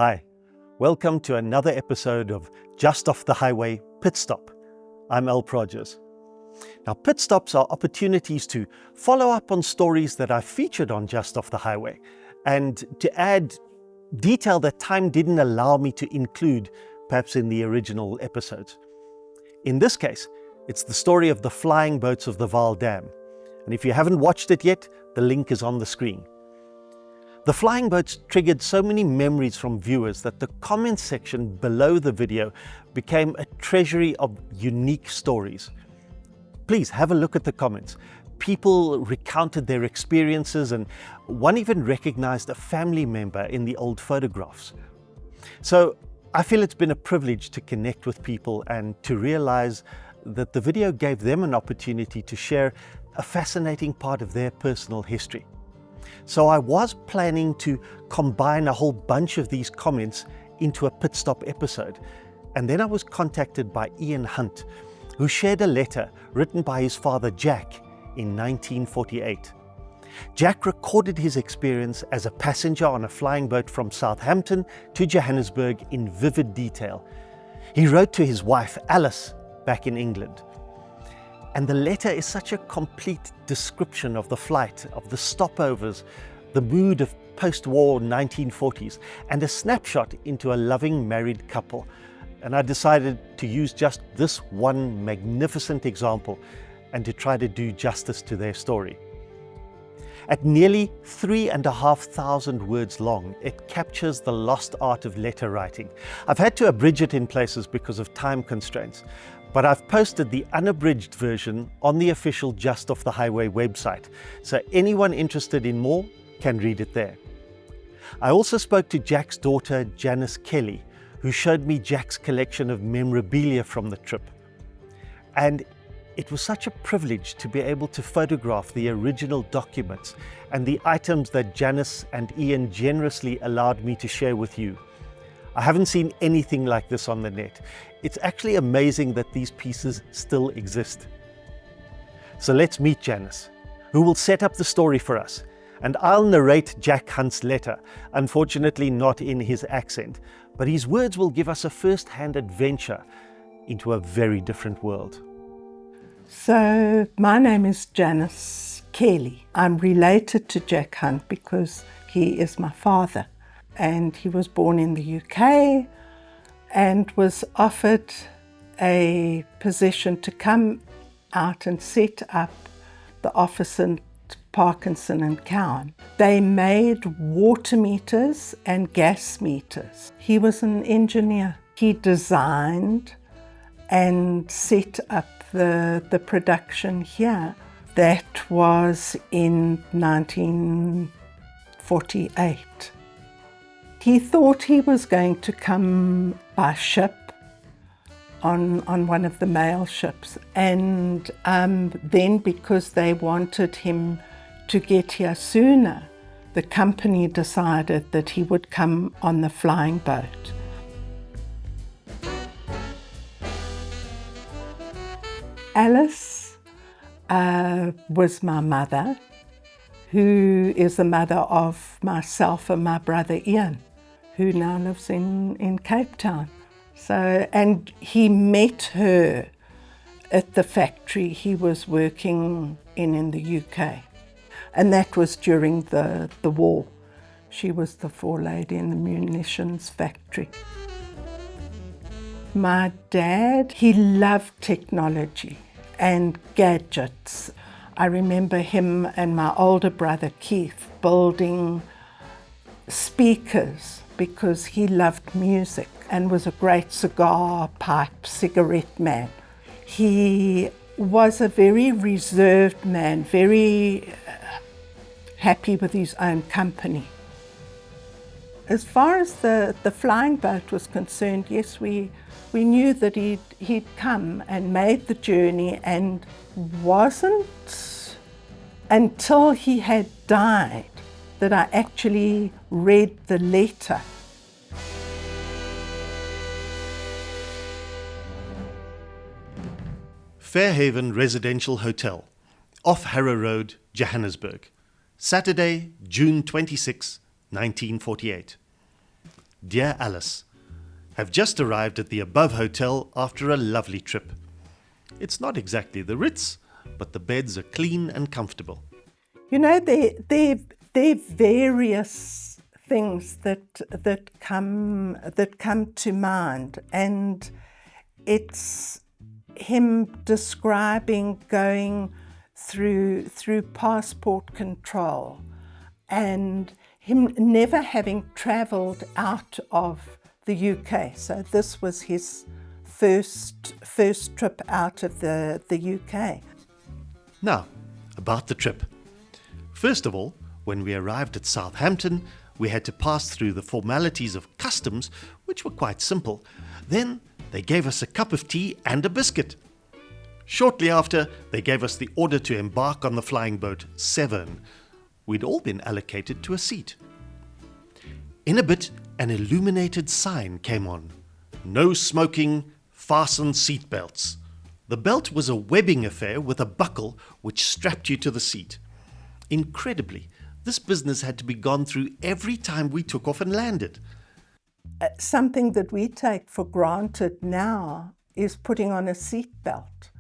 Hi, welcome to another episode of Just Off the Highway Pit Stop. I'm Al Progers. Now, pit stops are opportunities to follow up on stories that I've featured on Just Off the Highway and to add detail that time didn't allow me to include perhaps in the original episodes. In this case, it's the story of the flying boats of the Vaal Dam. And if you haven't watched it yet, the link is on the screen. The flying boats triggered so many memories from viewers that the comments section below the video became a treasury of unique stories. Please have a look at the comments. People recounted their experiences and one even recognized a family member in the old photographs. So I feel it's been a privilege to connect with people and to realize that the video gave them an opportunity to share a fascinating part of their personal history. So I was planning to combine a whole bunch of these comments into a pit stop episode. And then I was contacted by Ian Hunt, who shared a letter written by his father Jack in 1948. Jack recorded his experience as a passenger on a flying boat from Southampton to Johannesburg in vivid detail. He wrote to his wife Alice back in England. And the letter is such a complete description of the flight, of the stopovers, the mood of post-war 1940s, and a snapshot into a loving married couple. And I decided to use just this one magnificent example and to try to do justice to their story. At nearly 3,500 words long, it captures the lost art of letter writing. I've had to abridge it in places because of time constraints, but I've posted the unabridged version on the official Just Off the Highway website, so anyone interested in more can read it there. I also spoke to Jack's daughter, Janice Kelly, who showed me Jack's collection of memorabilia from the trip. And it was such a privilege to be able to photograph the original documents and the items that Janice and Ian generously allowed me to share with you. I haven't seen anything like this on the net. It's actually amazing that these pieces still exist. So let's meet Janice, who will set up the story for us. And I'll narrate Jack Hunt's letter, unfortunately not in his accent, but his words will give us a first-hand adventure into a very different world. So my name is Janice Kelly. I'm related to Jack Hunt because he is my father. And he was born in the UK and was offered a position to come out and set up the office in Parkinson and Cowan. They made water meters and gas meters. He was an engineer. He designed and set up the production here. That was in 1948. He thought he was going to come by ship on one of the mail ships, and then because they wanted him to get here sooner, the company decided that he would come on the flying boat. Alice was my mother, who is the mother of myself and my brother Ian, who now lives in Cape Town. So, and he met her at the factory he was working in the UK. And that was during the war. She was the forelady in the munitions factory. My dad, he loved technology and gadgets. I remember him and my older brother Keith building speakers because he loved music and was a great cigarette man. He was a very reserved man, very happy with his own company. As far as the flying boat was concerned, yes, we knew that he'd come and made the journey, and wasn't until he had died that I actually read the letter. Fairhaven Residential Hotel, off Harrow Road, Johannesburg. Saturday, June 26, 1948. Dear Alice, have just arrived at the above hotel after a lovely trip. It's not exactly the Ritz, but the beds are clean and comfortable. You know, there are various things that come to mind, and it's him describing going through passport control and him never having travelled out of the UK. So this was his first trip out of the UK. Now, about the trip. First of all, when we arrived at Southampton, we had to pass through the formalities of customs, which were quite simple. Then they gave us a cup of tea and a biscuit. Shortly after, they gave us the order to embark on the flying boat Severn. We'd all been allocated to a seat. In a bit, an illuminated sign came on. No smoking, fasten seatbelts. The belt was a webbing affair with a buckle which strapped you to the seat. Incredibly, this business had to be gone through every time we took off and landed. Something that we take for granted now is putting on a seatbelt.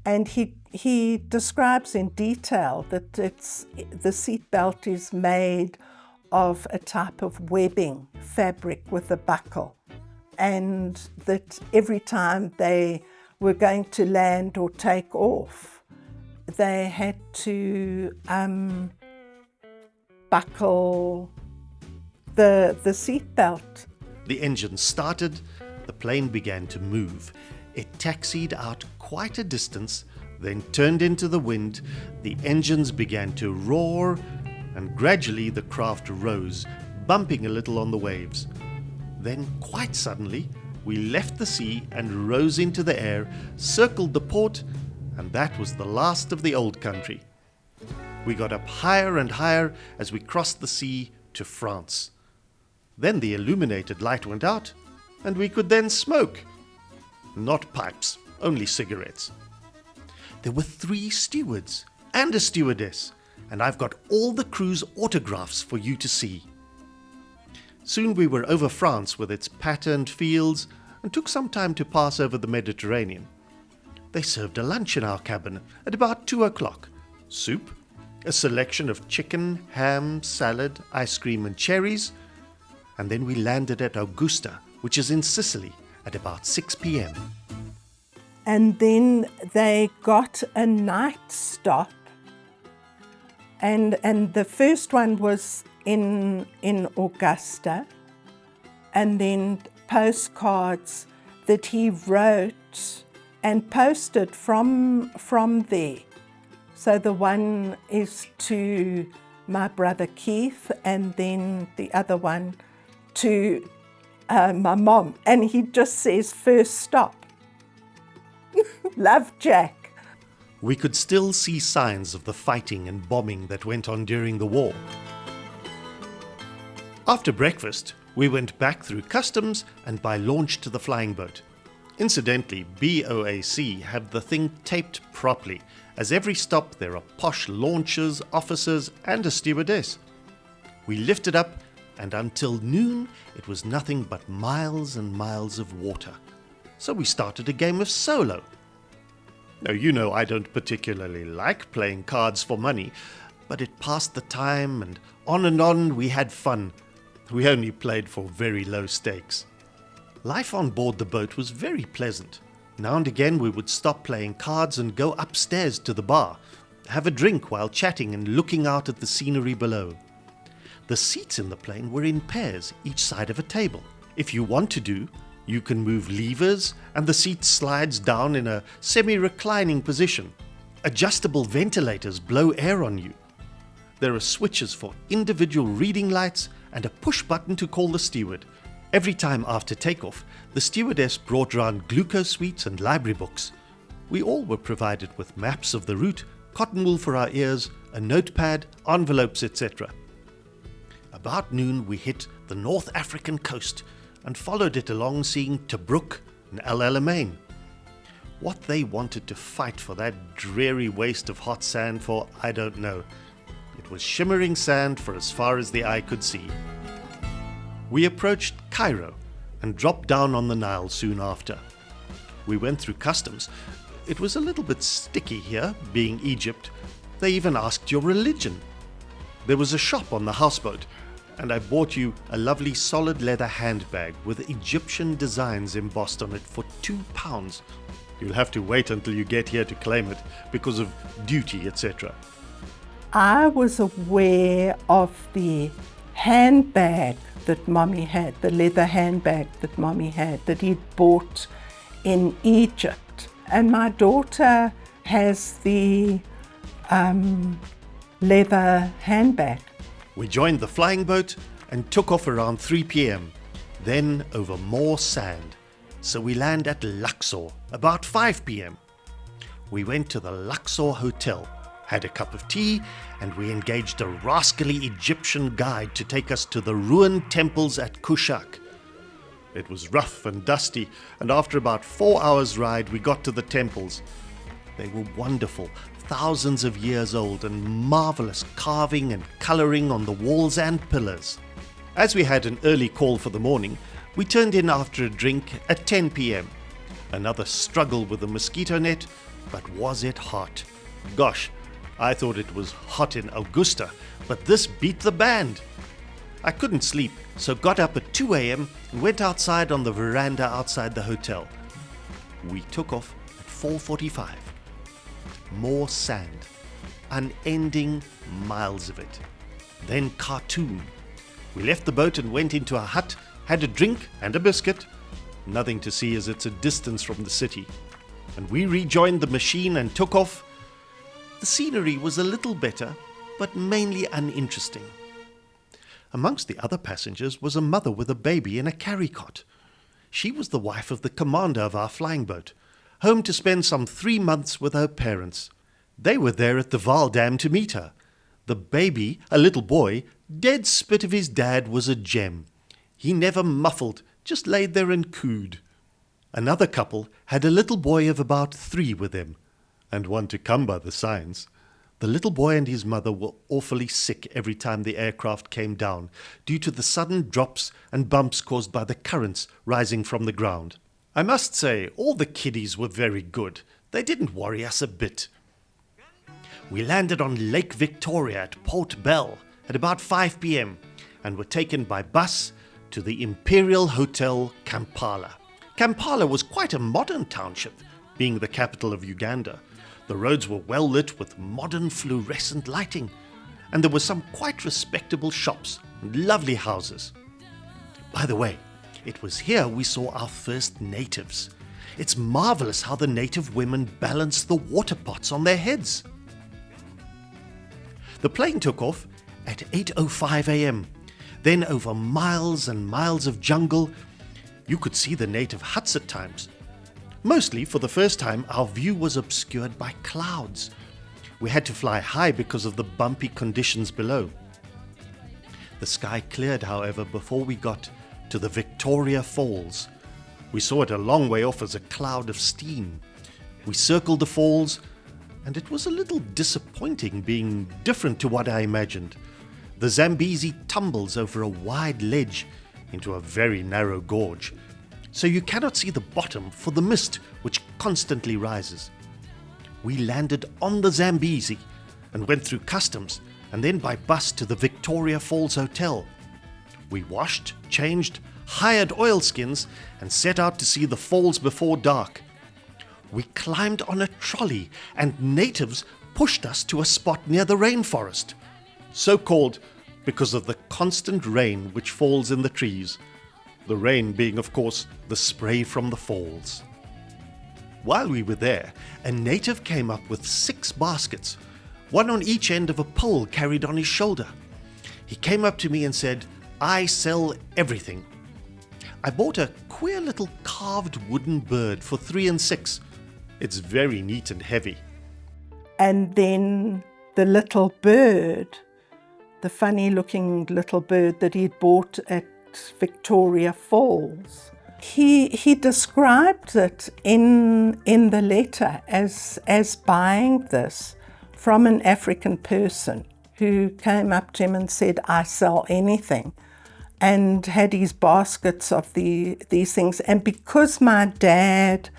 And he describes in detail that the seatbelt is made of a type of webbing fabric with a buckle, and that every time they were going to land or take off, they had to buckle the seatbelt. The engine started, the plane began to move. It taxied out quite a distance, then turned into the wind. The engines began to roar, and gradually the craft rose, bumping a little on the waves. Then, quite suddenly, we left the sea and rose into the air, circled the port, and that was the last of the old country. We got up higher and higher as we crossed the sea to France. Then the illuminated light went out, and we could then smoke. Not pipes, only cigarettes. There were 3 stewards and a stewardess, and I've got all the crew's autographs for you to see. Soon we were over France with its patterned fields and took some time to pass over the Mediterranean. They served a lunch in our cabin at about 2 o'clock. Soup, a selection of chicken, ham, salad, ice cream and cherries, and then we landed at Augusta, which is in Sicily, at about 6 p.m. And then they got a night stop, and the first one was in Augusta, and then postcards that he wrote and posted from there. So the one is to my brother Keith, and then the other one to my mom, and he just says first stop. Love, Jack. We could still see signs of the fighting and bombing that went on during the war. After breakfast, we went back through customs and by launch to the flying boat. Incidentally, BOAC have the thing taped properly. As every stop there are posh launchers, officers and a stewardess. We lifted up, and until noon it was nothing but miles and miles of water. So we started a game of solo. Now, you know I don't particularly like playing cards for money, but it passed the time, and on we had fun. We only played for very low stakes. Life on board the boat was very pleasant. Now and again we would stop playing cards and go upstairs to the bar, have a drink while chatting and looking out at the scenery below. The seats in the plane were in pairs, each side of a table. If you want to, you can move levers and the seat slides down in a semi-reclining position. Adjustable ventilators blow air on you. There are switches for individual reading lights and a push button to call the steward. Every time after takeoff, the stewardess brought round glucose sweets and library books. We all were provided with maps of the route, cotton wool for our ears, a notepad, envelopes, etc. About noon we hit the North African coast and followed it along, seeing Tobruk and El Alamein. What they wanted to fight for that dreary waste of hot sand for, I don't know. It was shimmering sand for as far as the eye could see. We approached Cairo and dropped down on the Nile soon after. We went through customs. It was a little bit sticky here, being Egypt. They even asked your religion. There was a shop on the houseboat, and I bought you a lovely solid leather handbag with Egyptian designs embossed on it for £2. You'll have to wait until you get here to claim it because of duty, etc. I was aware of the handbag that Mommy had, the leather handbag that Mommy had, that he'd bought in Egypt. And my daughter has the leather handbag. We joined the flying boat and took off around 3 p.m, then over more sand. So we land at Luxor about 5 p.m. We went to the Luxor Hotel, had a cup of tea, and we engaged a rascally Egyptian guide to take us to the ruined temples at Kushak. It was rough and dusty, and after about 4 hours' ride we got to the temples. They were wonderful, thousands of years old, and marvelous carving and colouring on the walls and pillars. As we had an early call for the morning, we turned in after a drink at 10 p.m. Another struggle with the mosquito net, but was it hot? Gosh, I thought it was hot in Augusta, but this beat the band. I couldn't sleep, so got up at 2 a.m. and went outside on the veranda outside the hotel. We took off at 4:45. More sand, unending miles of it. Then Khartoum. We left the boat and went into a hut, had a drink and a biscuit. Nothing to see as it's a distance from the city. And we rejoined the machine and took off. The scenery was a little better, but mainly uninteresting. Amongst the other passengers was a mother with a baby in a carry cot. She was the wife of the commander of our flying boat, home to spend some 3 months with her parents. They were there at the Vaal Dam to meet her. The baby, a little boy, dead spit of his dad, was a gem. He never muffled, just laid there and cooed. Another couple had a little boy of about 3 with them, and one to come by the signs. The little boy and his mother were awfully sick every time the aircraft came down, due to the sudden drops and bumps caused by the currents rising from the ground. I must say, all the kiddies were very good. They didn't worry us a bit. We landed on Lake Victoria at Port Bell at about 5 p.m. and were taken by bus to the Imperial Hotel Kampala. Kampala was quite a modern township, being the capital of Uganda. The roads were well lit with modern fluorescent lighting, and there were some quite respectable shops and lovely houses. By the way, it was here we saw our first natives. It's marvelous how the native women balance the water pots on their heads. The plane took off at 8:05 a.m. Then over miles and miles of jungle, you could see the native huts at times. Mostly, for the first time, our view was obscured by clouds. We had to fly high because of the bumpy conditions below. The sky cleared, however, before we got to the Victoria Falls. We saw it a long way off as a cloud of steam. We circled the falls, and it was a little disappointing, being different to what I imagined. The Zambezi tumbles over a wide ledge into a very narrow gorge, so you cannot see the bottom for the mist which constantly rises. We landed on the Zambezi and went through customs and then by bus to the Victoria Falls Hotel. We washed, changed, hired oilskins and set out to see the falls before dark. We climbed on a trolley and natives pushed us to a spot near the rainforest, so called because of the constant rain which falls in the trees. The rain being, of course, the spray from the falls. While we were there, a native came up with 6 baskets, one on each end of a pole carried on his shoulder. He came up to me and said, "I sell everything." I bought a queer little carved wooden bird for 3 and 6. It's very neat and heavy. And then the little bird, the funny looking little bird that he'd bought at Victoria Falls, he described it in the letter as buying this from an African person who came up to him and said, "I sell anything." and had his baskets of these things. And because my dad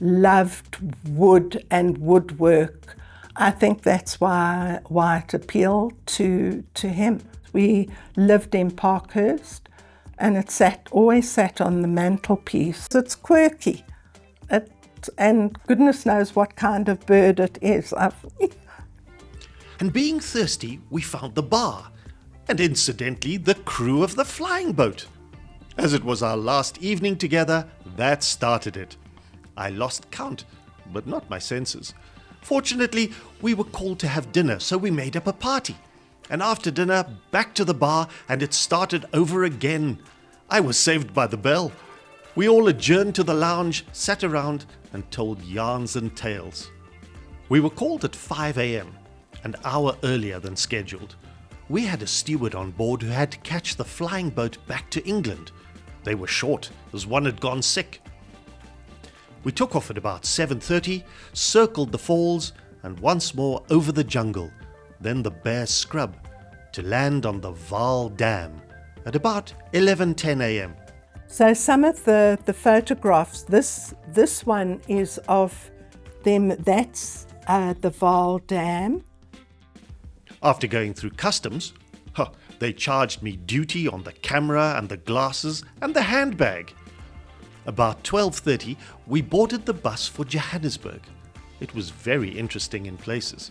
loved wood and woodwork, I think that's why it appealed to him. We lived in Parkhurst, and it always sat on the mantelpiece. It's quirky, and goodness knows what kind of bird it is. And being thirsty, we found the bar, and incidentally the crew of the flying boat. As it was our last evening together, that started it. I lost count, but not my senses. Fortunately, we were called to have dinner, so we made up a party. And after dinner, back to the bar, and it started over again. I was saved by the bell. We all adjourned to the lounge, sat around, and told yarns and tales. We were called at 5 a.m., an hour earlier than scheduled. We had a steward on board who had to catch the flying boat back to England. They were short, as one had gone sick. We took off at about 7:30, circled the falls, and once more over the jungle, then the bare scrub, to land on the Vaal Dam at about 11:10 a.m. So some of the photographs, this one is of them, that's the Vaal Dam. After going through customs, they charged me duty on the camera and the glasses and the handbag. About 12:30, we boarded the bus for Johannesburg. It was very interesting in places.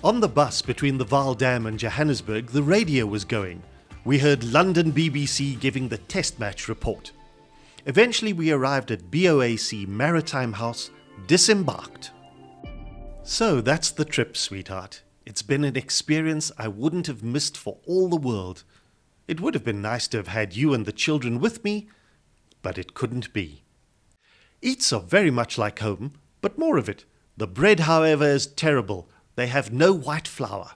On the bus between the Vaal Dam and Johannesburg, the radio was going. We heard London BBC giving the test match report. Eventually we arrived at BOAC Maritime House, disembarked. So that's the trip, sweetheart. It's been an experience I wouldn't have missed for all the world. It would have been nice to have had you and the children with me, but it couldn't be. Eats are very much like home, but more of it. The bread, however, is terrible. They have no white flour.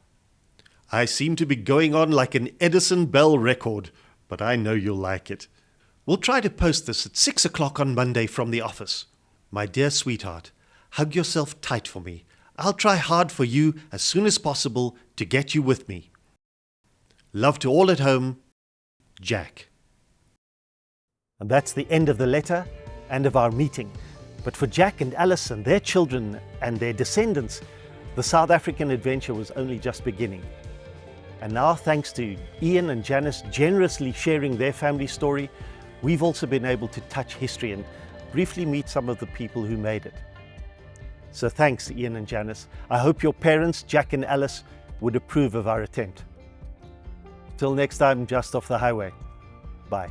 I seem to be going on like an Edison Bell record, but I know you'll like it. We'll try to post this at 6 o'clock on Monday from the office. My dear sweetheart, hug yourself tight for me. I'll try hard for you as soon as possible to get you with me. Love to all at home, Jack. And that's the end of the letter and of our meeting. But for Jack and Alice and their children and their descendants, the South African adventure was only just beginning. And now, thanks to Ian and Janice generously sharing their family story, we've also been able to touch history and briefly meet some of the people who made it. So thanks, Ian and Janice. I hope your parents, Jack and Alice, would approve of our attempt. Till next time, just off the highway. Bye.